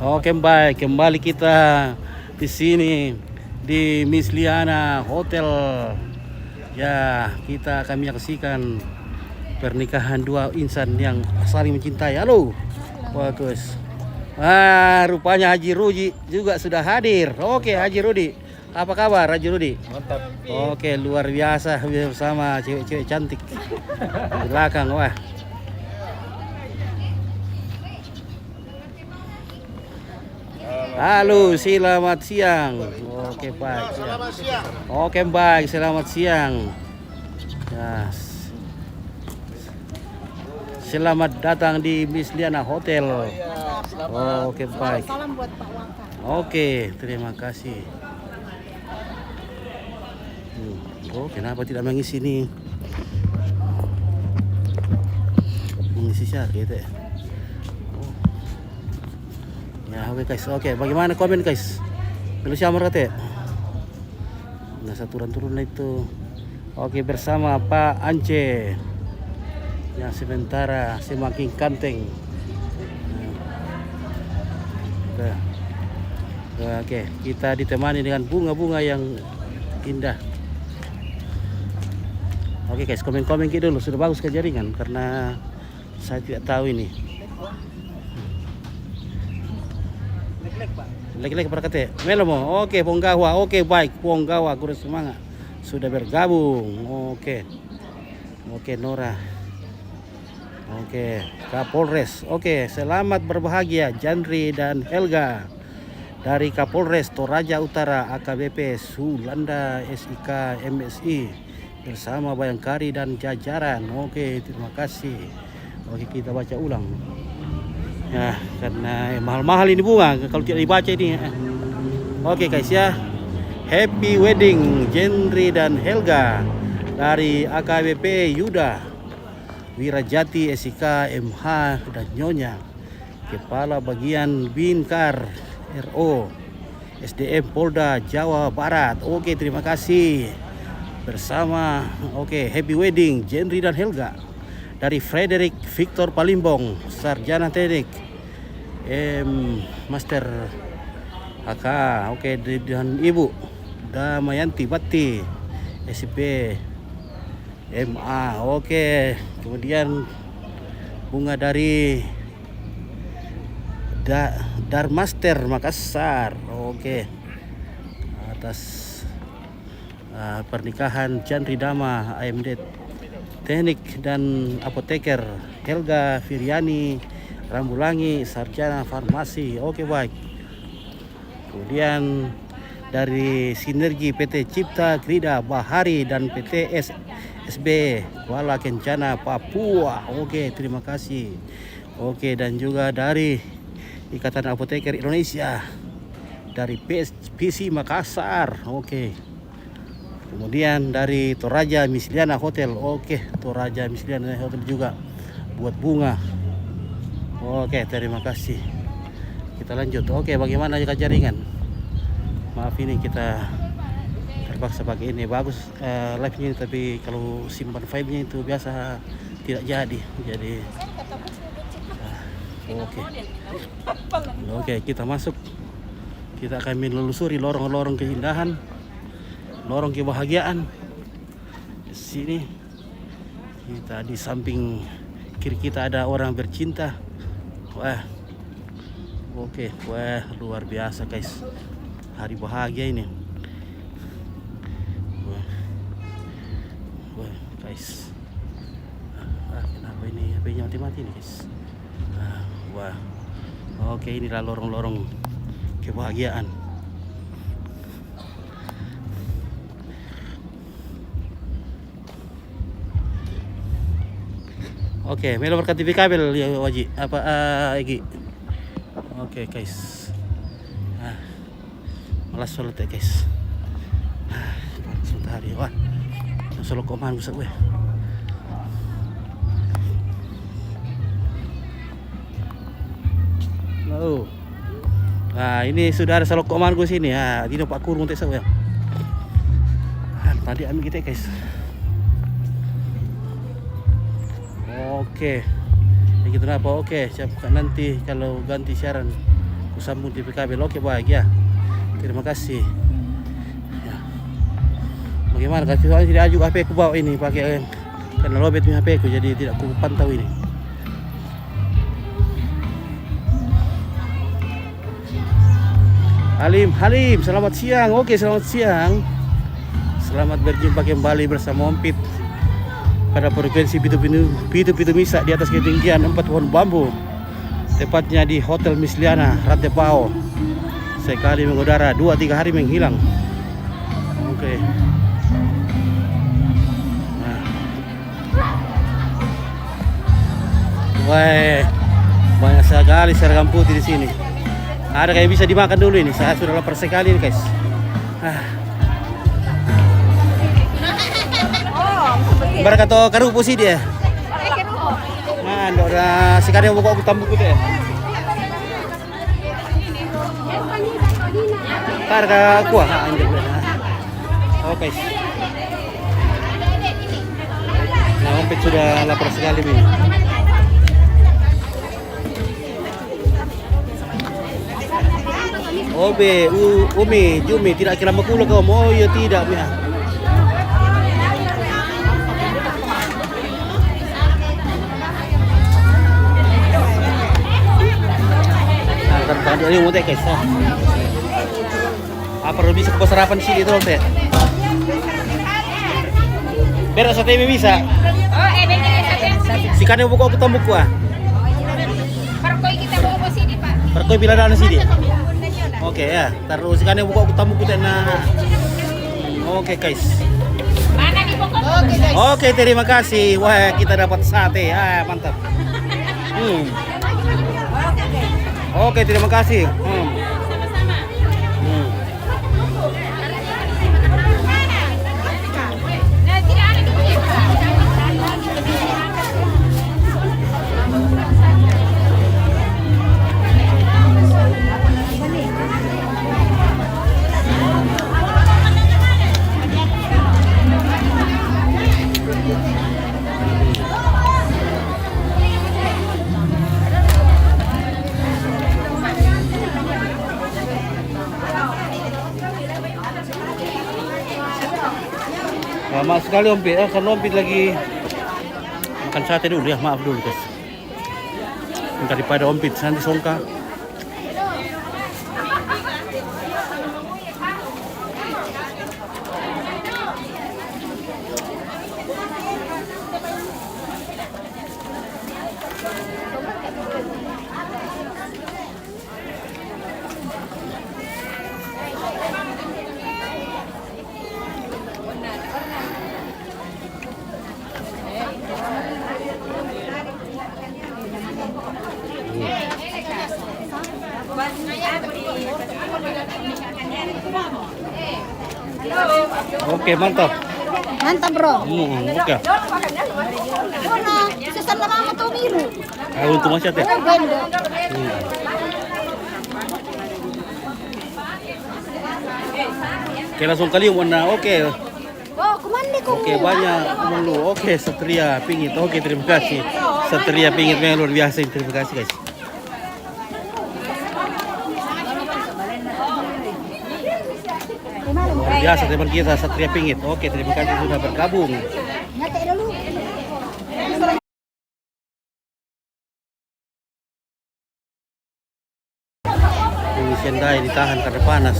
Oke, baik, kembali kita di sini di Miss Liana Hotel. Ya, kita akan menyaksikan pernikahan dua insan yang saling mencintai. Halo, bagus. Rupanya Haji Rudi juga sudah hadir. Oke, Haji Rudi, apa kabar Haji Rudi? Mantap. Oke, luar biasa bersama cewek-cewek cantik di belakang. Wah. Halo, selamat siang. Oke, baik. Selamat siang. Oke, baik. Selamat siang. Ya. Selamat datang di Miss Liana Hotel. Oke, baik. Salam buat Pak Waka. Oke, terima kasih. Oh, kenapa tidak mengisi ini? Mengisi syarat gitu ya. Ya, oke guys. Oke, bagaimana komen guys? Belum siapa kata? Nah, turun itu. Oke, bersama Pak Ance. Yang sementara semakin kanteng. Nah, oke, kita ditemani dengan bunga-bunga yang indah. Oke guys, komen-komen gitu dulu. Sudah bagus ke jaringan karena saya tidak tahu ini. Lek-lek berkata, Melomo, oke, Ponggawa, oke, baik, Ponggawa, kurang semangat, sudah bergabung, oke, Nora, oke, Kapolres, oke, selamat berbahagia, Jandri dan Helga, dari Kapolres Toraja Utara, AKBP Sulanda, SIK, MSI, bersama Bayangkari dan jajaran, oke, terima kasih, oke, kita baca ulang. Ya, karena mahal-mahal ini bunga kalau tidak dibaca ini. Oke guys ya. Happy wedding Jendri dan Helga dari AKBP Yuda, Wirajati SIK MH dan Nyonya, Kepala Bagian Binkar RO SDM Polda Jawa Barat. Oke, terima kasih. Bersama happy wedding Jendri dan Helga dari Frederick Victor Palimbong, Sarjana Teknik, Master AK, dan Ibu Damayanti Batti, SP MA, kemudian bunga dari Darmaster Makassar, atas pernikahan Chandri Dama AMD Teknik dan Apoteker Helga Firyani Rambulangi, Sarjana Farmasi. Oke, baik. Kemudian dari Sinergi PT Cipta Krida Bahari dan PT SB Kuala Kencana Papua. Oke, terima kasih. Oke, dan juga dari Ikatan Apoteker Indonesia dari PC Makassar. Oke. Kemudian dari Toraja Miss Liana Hotel. Toraja Miss Liana Hotel juga buat bunga. Terima kasih. Kita lanjut. Bagaimana jika jaringan? Maaf ini kita terpaksa pakai ini. Bagus live-nya, tapi kalau simpan file-nya itu biasa tidak jadi. Kita masuk. Kita akan menelusuri lorong-lorong keindahan, lorong kebahagiaan. Di sini kita di samping kiri kita ada orang bercinta. Wah, luar biasa guys, hari bahagia ini. Wah guys, kenapa ini HP-nya mati-mati nih guys? Inilah lorong-lorong kebahagiaan. Melo berkati kabel ya Waji. Egi. Guys. Malas sholat ya guys. Sebentar ya. Wah. Sholat koman besar gue. Nah, ini sudah ada sholat koman gue sini. Dino Pak Kurung teh saya. Tadi ambil kita guys. Gitu apa? Siapkan nanti kalau ganti siaran kusambung TV kabel. Oke, baik ya. Terima kasih. Ya. Bagaimana? Kasih soalnya tidak ajuk HP ku bawa ini pakai karena lobet HP ku jadi tidak ku pantau ini. Halim, selamat siang. Oke, selamat siang. Selamat berjumpa kembali bersama Ompit pada frekuensi Pitu Misa di atas ketinggian 4 pohon bambu. Tepatnya di Hotel Misliana, Ratepao. Sekali mengudara, 2-3 hari menghilang. Oke. Nah. Wah, banyak sekali seragam putih di sini. Ada kayak bisa dimakan dulu ini. Saya sudah lapar sekali nih guys. Berkata karupo sih dia. Nah, udah sekarang buka aku tambuk itu ya. Karga kuah anjir. Oke. Nah, Ompit sudah lapar sekali ini. Obe, Umi, Jumi, tidak kira makulo kau. Oh iya tidak ya. Nah, tadi ini mau guys. Apa lebih bisa sarapan sih itu teh? Beres sate bisa. Oh, sate. Sikannya buka aku tambuk kuah. Perkoi kita bawa ke sini, Pak. Perkoi bila ada sini. Oke ya, taruh sikannya buka aku tambuk kita na. Oke guys. Mana nih pokoknya? Oke, guys. Oke, terima kasih. Wah, kita dapat sate. Mantap. Oke, terima kasih. Sama-sama. Nah, tidak ada di sini. Maaf sekali Ompit, karena Ompit lagi makan sate dulu ya, maaf dulu guys. Daripada Ompit nanti songka. Oke, mantap. Mantap bro. Oke. Mana sesan lama tuh biru. Untuk macet ya. Benda. Oke, langsung kali warna. Oke. Oh, kemana kau? Oke, banyak melu. Oke, Satria Pingit. Oke, terima kasih. Satria Pingit yang luar biasa. Terima kasih guys. Luar biasa teman kita Satria Pingit. Oke, terima kasih sudah bergabung. Nyatek dulu. Ini sendai ditahan karena panas.